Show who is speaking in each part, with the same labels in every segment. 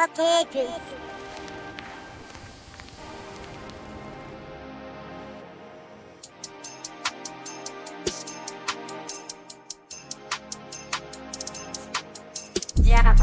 Speaker 1: Okay, peace. Yeah.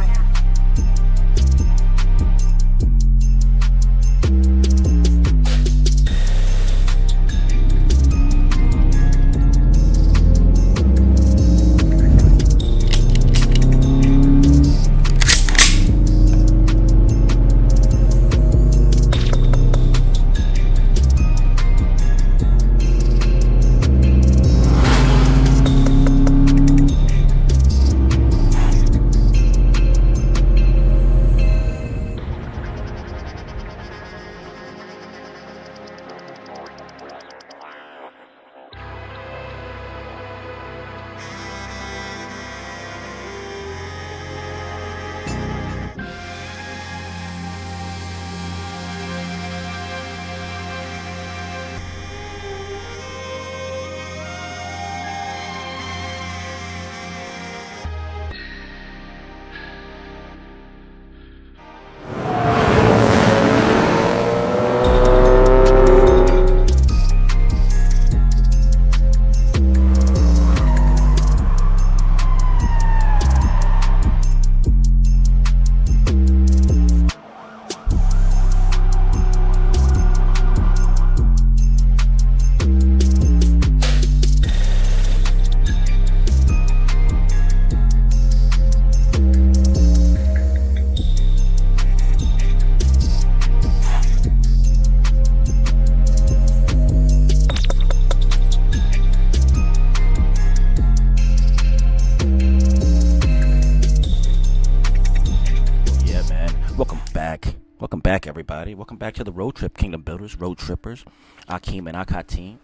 Speaker 2: Welcome back, everybody. Welcome back to the Road Trip, Kingdom Builders, Road Trippers, Akeem and Akatim,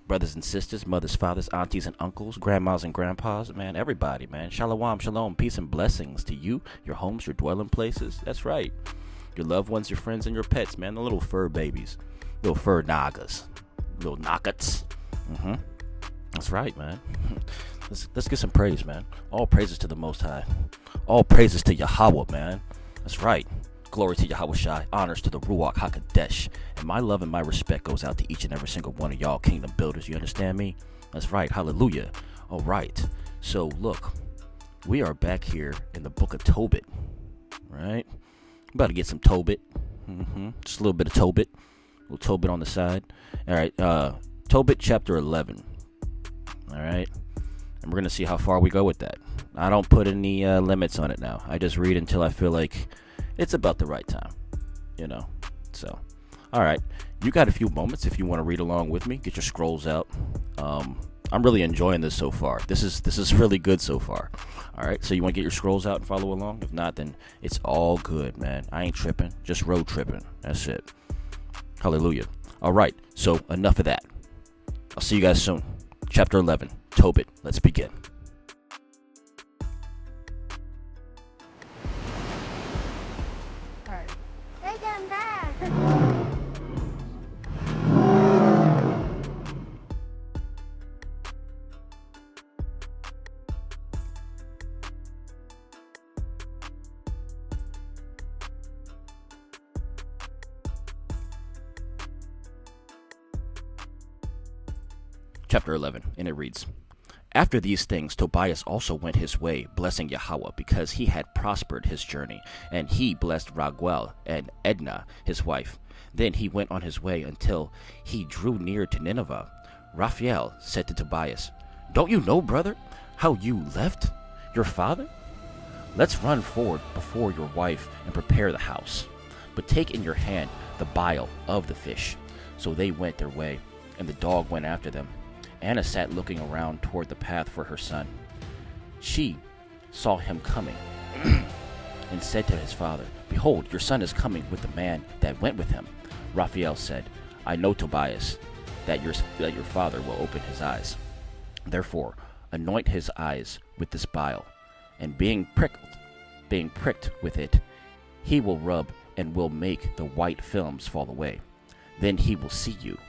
Speaker 2: brothers and sisters, mothers, fathers, aunties and uncles, grandmas and grandpas, man, everybody, man. Shalom, shalom, peace and blessings to you, your homes, your dwelling places. That's right. Your loved ones, your friends, and your pets, man. The little fur babies, little fur nagas, little nakats. That's right, man. Let's get some praise, man. All praises to the Most High. All praises to Yahweh, man. That's right. Glory to Yahweh Shai, honors to the Ruach HaKodesh, and my love and my respect goes out to each and every single one of y'all kingdom builders. You understand me? That's right. Hallelujah. All right. So look, we are back here in the book of Tobit. Right? About to get some Tobit. Just a little bit of Tobit. A little Tobit on the side. All right. Tobit chapter 11. All right. And we're going to see how far we go with that. I don't put any limits on it now. I just read until I feel like it's about the right time, you know. So, all right, you got a few moments if you want to read along with me. Get your scrolls out. I'm really enjoying this so far. This is really good so far. All right, so you want to get your scrolls out and follow along? If not, then it's all good, man. I ain't tripping, just road tripping. That's it. Hallelujah. All right, so enough of that. I'll see you guys soon. Chapter 11, Tobit. Let's begin. Chapter 11, and it reads, After these things, Tobias also went his way, blessing Yahweh, because he had prospered his journey, and he blessed Raguel and Edna, his wife. Then he went on his way until he drew near to Nineveh. Raphael said to Tobias, Don't you know, brother, how you left your father? Let's run forward before your wife and prepare the house. But take in your hand the bile of the fish. So they went their way, and the dog went after them. Anna sat looking around toward the path for her son. She saw him coming and said to his father, Behold, your son is coming with the man that went with him. Raphael said, I know, Tobias, that your father will open his eyes. Therefore, anoint his eyes with this bile, and being pricked with it, he will rub and will make the white films fall away. Then he will see you.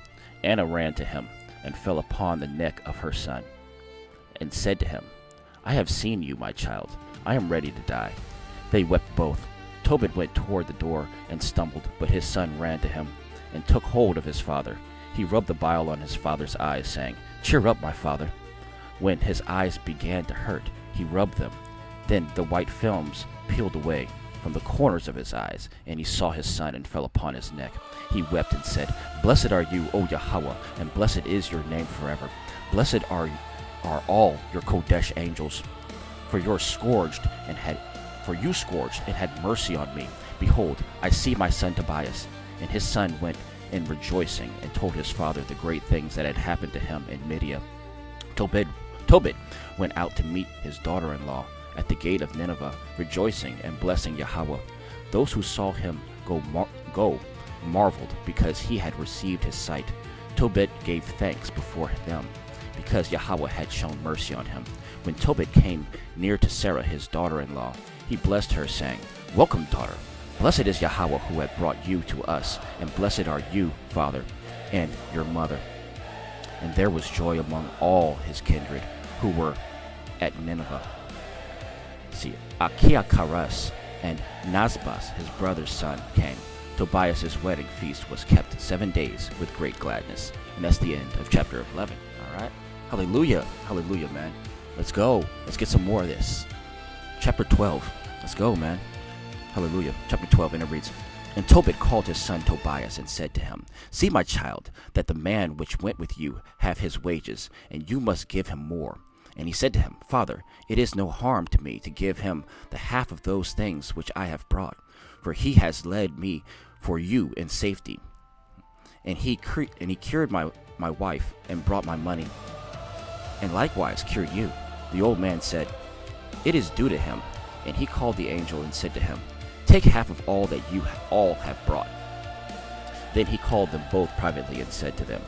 Speaker 2: Anna ran to him and fell upon the neck of her son, and said to him, I have seen you, my child. I am ready to die. They wept both. Tobit went toward the door and stumbled, but his son ran to him and took hold of his father. He rubbed the bile on his father's eyes, saying, "Cheer up, my father." When his eyes began to hurt, he rubbed them. Then the white films peeled away from the corners of his eyes, and he saw his son and fell upon his neck. He wept and said, "Blessed are you, O Yahweh, and blessed is your name forever. Blessed are all your Kodesh angels, for you scourged and had mercy on me. Behold, I see my son Tobias." And his son went in rejoicing and told his father the great things that had happened to him in Midian. Tobit went out to meet his daughter-in-law at the gate of Nineveh, rejoicing and blessing Yahweh. Those who saw him go marveled because he had received his sight. Tobit gave thanks before them because Yahweh had shown mercy on him. When Tobit came near to Sarah, his daughter-in-law, he blessed her, saying, "Welcome, daughter. Blessed is Yahweh who hath brought you to us, and blessed are you, father, and your mother." And there was joy among all his kindred who were at Nineveh. See, Achiacharus and Nasbas, his brother's son, came. Tobias's wedding feast was kept 7 days with great gladness. And that's the end of chapter 11. All right? Hallelujah. Hallelujah, man. Let's go. Let's get some more of this. Chapter 12. Let's go, man. Hallelujah. Chapter 12, and it reads, "And Tobit called his son Tobias and said to him, See, my child, that the man which went with you have his wages, and you must give him more. And he said to him, Father, it is no harm to me to give him the half of those things which I have brought, for he has led me for you in safety. And he cured my wife and brought my money, and likewise cured you." The old man said, "It is due to him." And he called the angel and said to him, "Take half of all that you all have brought." Then he called them both privately and said to them,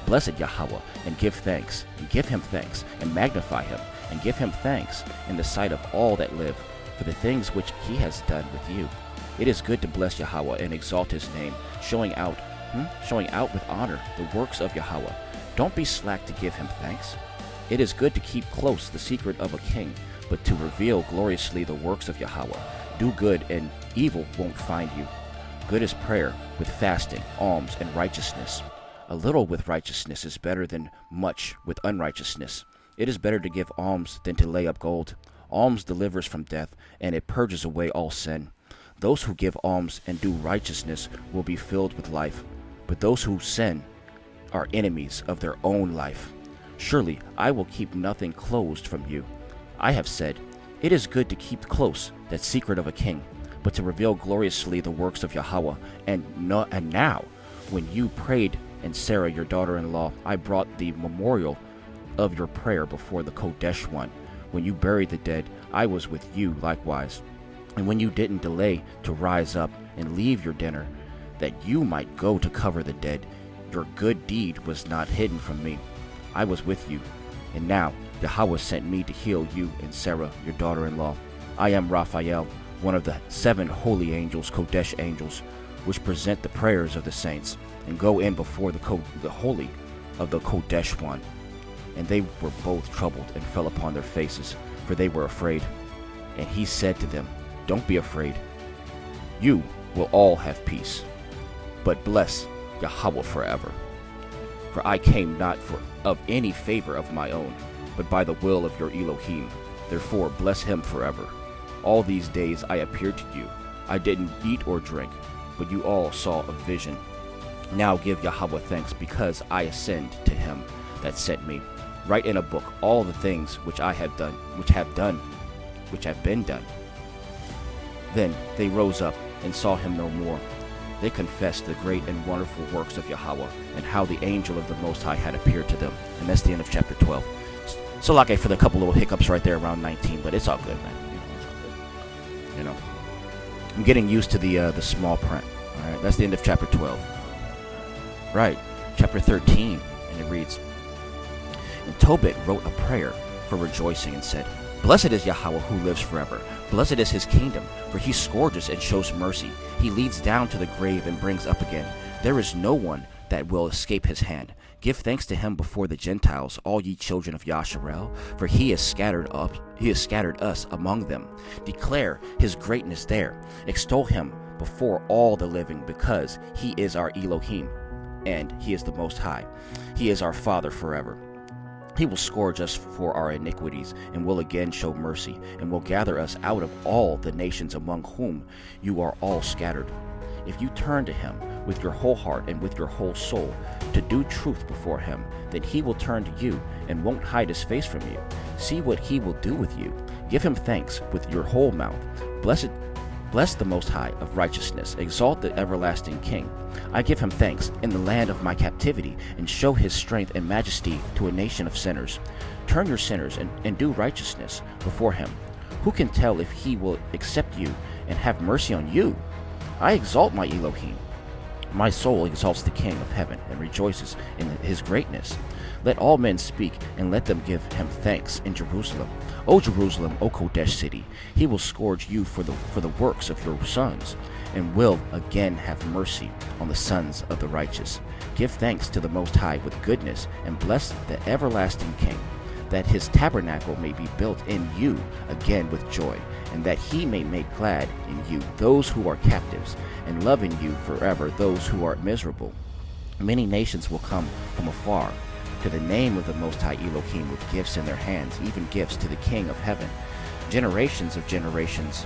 Speaker 2: "Blessed Yahweh, and give thanks, and give him thanks, and magnify him, and give him thanks in the sight of all that live, for the things which he has done with you. It is good to bless Yahweh and exalt his name, showing out with honor the works of Yahweh. Don't be slack to give him thanks. It is good to keep close the secret of a king, but to reveal gloriously the works of Yahweh. Do good, and evil won't find you. Good is prayer with fasting, alms, and righteousness. A little with righteousness is better than much with unrighteousness. It is better to give alms than to lay up gold. Alms delivers from death, and it purges away all sin. Those who give alms and do righteousness will be filled with life, but those who sin are enemies of their own life. Surely I will keep nothing closed from you. I have said, it is good to keep close that secret of a king, but to reveal gloriously the works of Yahweh. And now, when you prayed, and Sarah your daughter-in-law, I brought the memorial of your prayer before the Kodesh one. When you buried the dead, I was with you likewise. And when you didn't delay to rise up and leave your dinner, that you might go to cover the dead, your good deed was not hidden from me. I was with you. And now Yahweh sent me to heal you and Sarah, your daughter-in-law. I am Raphael, one of the 7 holy angels, Kodesh angels, which present the prayers of the saints, and go in before the holy of the Kodesh one. And they were both troubled and fell upon their faces, for they were afraid. And he said to them, Don't be afraid. You will all have peace, but bless Yahweh forever. For I came not of any favor of my own, but by the will of your Elohim. Therefore bless him forever. All these days I appeared to you. I didn't eat or drink, but you all saw a vision. Now give Yahweh thanks, because I ascend to him that sent me. Write in a book all the things which I have done, which have been done. Then they rose up and saw him no more. They confessed the great and wonderful works of Yahweh, and how the angel of the Most High had appeared to them. And that's the end of chapter 12. So like for the couple little hiccups right there around 19, but it's all good, man. It's all good. You know, I'm getting used to the small print. All right, that's the end of chapter 12. Right, chapter 13, and it reads, And Tobit wrote a prayer for rejoicing and said, Blessed is Yahweh who lives forever. Blessed is his kingdom, for he scourges and shows mercy. He leads down to the grave and brings up again. There is no one that will escape his hand. Give thanks to him before the Gentiles, all ye children of Yasharel, for he has scattered us among them. Declare his greatness there. Extol him before all the living, because he is our Elohim, and he is the Most High. He is our Father forever. He will scourge us for our iniquities, and will again show mercy, and will gather us out of all the nations among whom you are all scattered. If you turn to him with your whole heart and with your whole soul to do truth before him, then he will turn to you and won't hide his face from you. See what he will do with you. Give him thanks with your whole mouth. Bless the Most High of righteousness. Exalt the everlasting King. I give him thanks in the land of my captivity, and show his strength and majesty to a nation of sinners. Turn your sinners and do righteousness before him. Who can tell if he will accept you and have mercy on you? I exalt my Elohim. My soul exalts the King of heaven and rejoices in his greatness. Let all men speak, and let them give him thanks in Jerusalem. O Jerusalem, O Kodesh city, he will scourge you for the works of your sons, and will again have mercy on the sons of the righteous. Give thanks to the Most High with goodness, and bless the everlasting King, that his tabernacle may be built in you again with joy, and that he may make glad in you those who are captives, and love in you forever those who are miserable. Many nations will come from afar to the name of the Most High Elohim with gifts in their hands, even gifts to the King of heaven. Generations of generations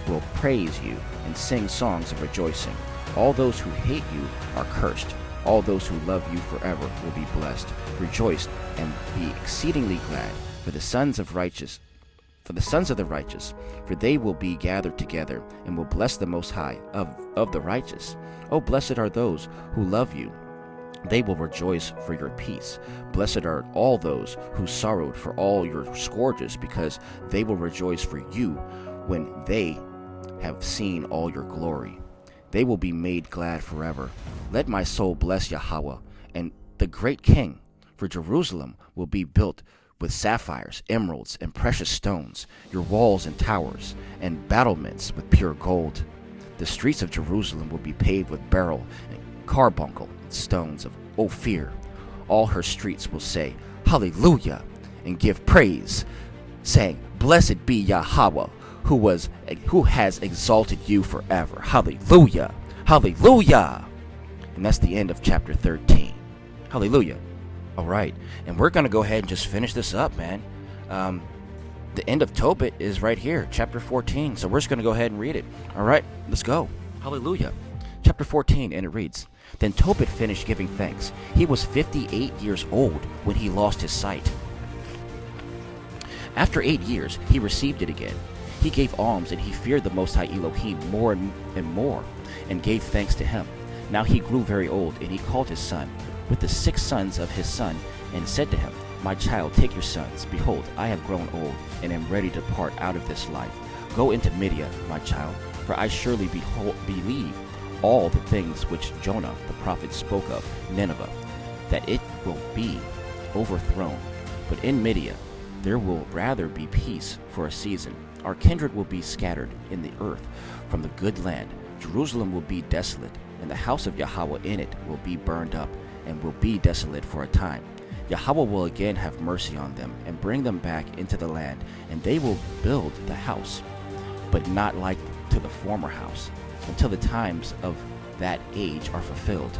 Speaker 2: will praise you and sing songs of rejoicing. All those who hate you are cursed. All those who love you forever will be blessed. Rejoice and be exceedingly glad for the sons of the righteous, for they will be gathered together and will bless the Most High of the righteous. Oh, blessed are those who love you. They will rejoice for your peace. Blessed are all those who sorrowed for all your scourges, because they will rejoice for you when they have seen all your glory. They will be made glad forever. Let my soul bless Yahweh and the great King, for Jerusalem will be built with sapphires, emeralds, and precious stones, your walls and towers, and battlements with pure gold. The streets of Jerusalem will be paved with beryl and carbuncle and stones of Ophir. All her streets will say, Hallelujah, and give praise, saying, Blessed be Yahweh, who has exalted you forever. Hallelujah, hallelujah. And that's the end of chapter 13. Hallelujah. All right, and we're going to go ahead and just finish this up, man. The end of Tobit is right here, chapter 14. So we're just going to go ahead and read it. All right, let's go. Hallelujah. Chapter 14, and it reads, Then Tobit finished giving thanks. He was 58 years old when he lost his sight. After 8 years, he received it again. He gave alms, and he feared the Most High Elohim more and more, and gave thanks to him. Now he grew very old, and he called his son with the 6 sons of his son, and said to him, My child, take your sons. Behold, I have grown old, and am ready to depart out of this life. Go into Midian, my child, for I surely believe all the things which Jonah the prophet spoke of Nineveh, that it will be overthrown. But in Midian there will rather be peace for a season. Our kindred will be scattered in the earth from the good land. Jerusalem will be desolate, and the house of Yahweh in it will be burned up, and will be desolate for a time. Yahweh will again have mercy on them, and bring them back into the land, and they will build the house, but not like to the former house, until the times of that age are fulfilled.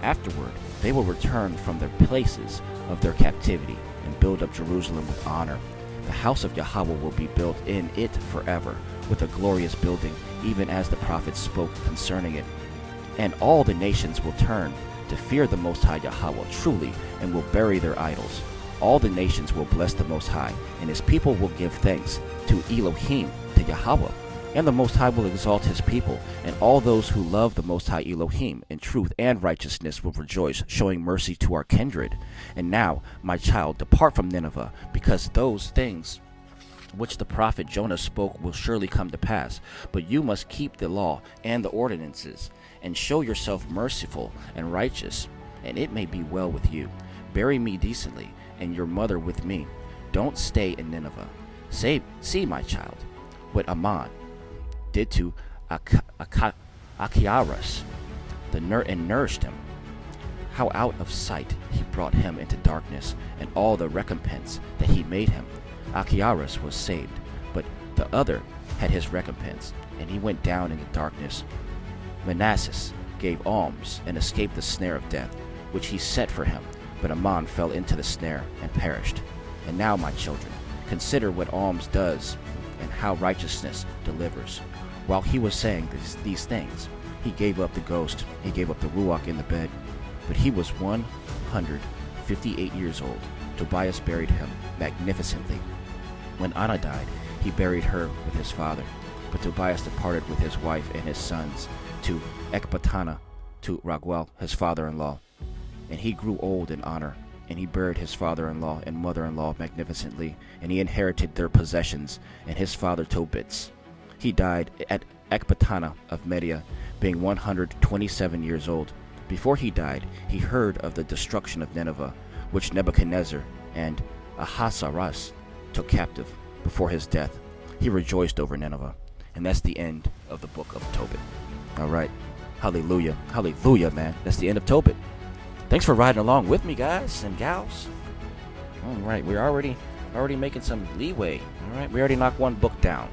Speaker 2: Afterward, they will return from their places of their captivity, and build up Jerusalem with honor. The house of Yahweh will be built in it forever, with a glorious building, even as the prophets spoke concerning it. And all the nations will turn to fear the Most High Yahweh truly, and will bury their idols. All the nations will bless the Most High, and his people will give thanks to Elohim, to Yahweh. And the Most High will exalt his people, and all those who love the Most High Elohim in truth and righteousness will rejoice, showing mercy to our kindred. And now, my child, depart from Nineveh, because those things which the prophet Jonah spoke will surely come to pass. But you must keep the law and the ordinances, and show yourself merciful and righteous, and it may be well with you. Bury me decently, and your mother with me. Don't stay in Nineveh. See, my child, what Ammon did to Achiarus, and nourished him. how out of sight he brought him into darkness, and all the recompense that he made him. Achiarus was saved, but the other had his recompense, and he went down into darkness. Manasseh gave alms and escaped the snare of death, which he set for him, but Ammon fell into the snare and perished. And now, my children, consider what alms does and how righteousness delivers. While he was saying these things, he gave up the ghost, he gave up the ruach in the bed. But he was 158 years old. Tobias buried him magnificently. When Anna died, he buried her with his father. But Tobias departed with his wife and his sons to Ecbatana, to Raguel, his father-in-law. And he grew old in honor, and he buried his father-in-law and mother-in-law magnificently, and he inherited their possessions and his father Tobit's. He died at Ecbatana of Media, being 127 years old. Before he died, he heard of the destruction of Nineveh, which Nebuchadnezzar and Ahasuerus took captive. Before his death, he rejoiced over Nineveh. And that's the end of the book of Tobit. All right. Hallelujah. Hallelujah, man. That's the end of Tobit. Thanks for riding along with me, guys and gals. All right. We're already making some leeway. All right. We already knocked one book down.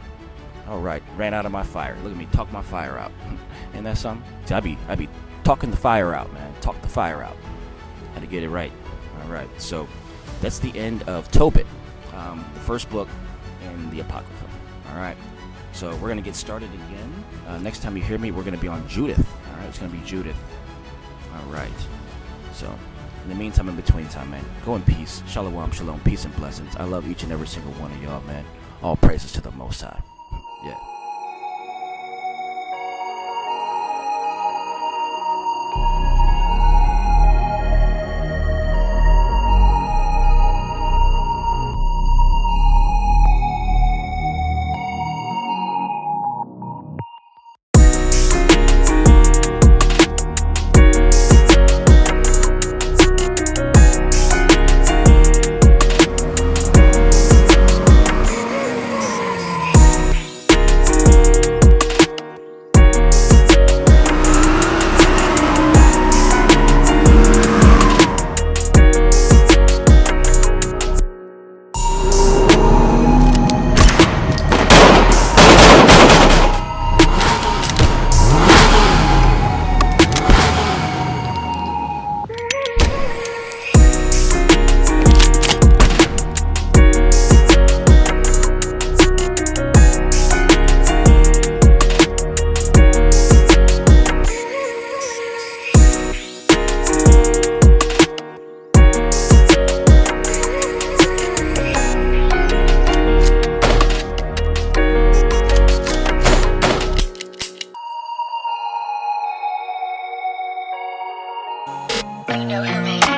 Speaker 2: All right. Ran out of my fire. Look at me. Talk my fire out. Ain't that something? See, I be talking the fire out, man. Talk the fire out. Had to get it right. All right. So that's the end of Tobit, the first book in the Apocrypha. All right. So we're going to get started again. Next time you hear me, we're going to be on Judith. All right. It's going to be Judith. All right. So in the meantime, in between time, man, go in peace. Shalom, shalom, peace and blessings. I love each and every single one of y'all, man. All praises to the Most High. Yeah.
Speaker 1: You know her name.